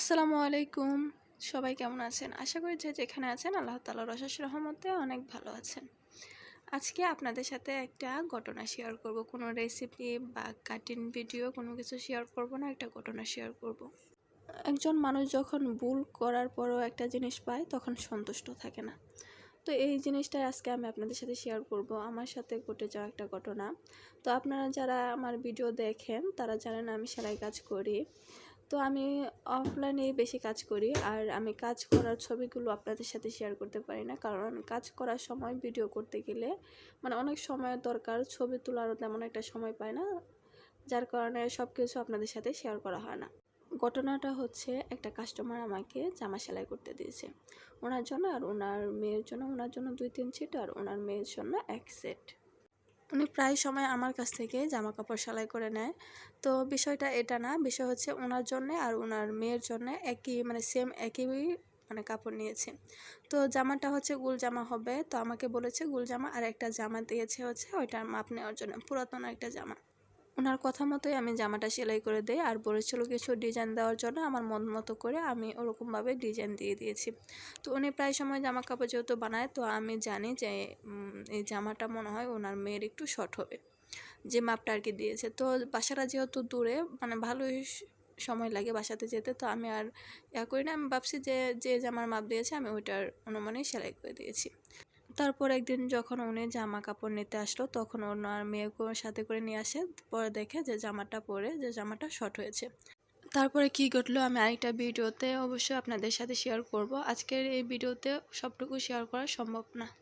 আসসালামু আলাইকুম। সবাই কেমন আছেন? আশা করি যে যেখানে আছেন আল্লাহ তাআলার অশেষ রহমতে অনেক ভালো আছেন। আজকে আপনাদের সাথে একটা ঘটনা শেয়ার করব। কোনো রেসিপি বা কাটিং ভিডিও কোনো কিছু শেয়ার করব না, একটা ঘটনা শেয়ার করব। একজন মানুষ যখন ভুল করার পরও একটা জিনিস পায় তখন সন্তুষ্ট থাকে না। তো এই জিনিসটাই আজকে আমি আপনাদের সাথে শেয়ার করব। আমার সাথে ঘটে যাওয়া একটা ঘটনা। তো আপনারা যারা আমার ভিডিও দেখেন তারা জানেন আমি সেলাই কাজ করি। তো আমি অফলাইনেই বেশি কাজ করি, আর আমি কাজ করার ছবিগুলো আপনাদের সাথে শেয়ার করতে পারি না, কারণ কাজ করার সময় ভিডিও করতে গেলে অনেক সময়ের দরকার, ছবি তোলারও তেমন একটা সময় পায় না, যার কারণে সব কিছু আপনাদের সাথে শেয়ার করা হয় না। ঘটনাটা হচ্ছে, একটা কাস্টমার আমাকে জামা সেলাই করতে দিয়েছে ওনার জন্য আর ওনার মেয়ের জন্য। ওনার জন্য 2-3 সেট আর ওনার মেয়ের জন্য 1 সেট। উনি প্রায় সময় আমার কাছ থেকে জামা কাপড় সেলাই করে নেয়। তো বিষয়টা এটা না, বিষয় হচ্ছে ওনার জন্যে আর ওনার মেয়ের জন্য একই সেম একই কাপড় নিয়েছে। তো জামাটা হচ্ছে গুল জামা হবে, তো আমাকে বলেছে গুল জামা, আর একটা জামা দিয়েছে হচ্ছে ওইটার মাপ নেওয়ার জন্য, পুরাতন একটা জামা। ওনার কথা মতোই আমি জামাটা সেলাই করে দেই, আর বলেছিল কিছু ডিজাইন দেওয়ার জন্য, আমার মন মতো করে আমি ওরকমভাবে ডিজাইন দিয়ে দিয়েছি। তো উনি প্রায় সময় জামা কাপড় যেহেতু বানায়, তো আমি জানি যে এই জামাটা মনে হয় ওনার মেয়ের একটু শর্ট হবে, যে মাপটা আর কি দিয়েছে। তো বাসাটা যেহেতু দূরে, ভালোই সময় লাগে বাসাতে যেতে, তো আমি আর করি না। আমি ভাবছি যে যে জামার মাপ দিয়েছে আমি ওইটার অনুমানেই সেলাই করে দিয়েছি। তারপর একদিন যখন উনি জামা কাপড় নিতে আসলো, তখন ওনার মেয়েকে সাথে করে নিয়ে আসে। পরে দেখে যে জামাটা পরে যে জামাটা শর্ট হয়েছে। তারপরে কি ঘটলো আমি আরেকটা ভিডিওতে অবশ্যই আপনাদের সাথে শেয়ার করব। আজকের এই ভিডিওতে সবটুকু শেয়ার করা সম্ভব না।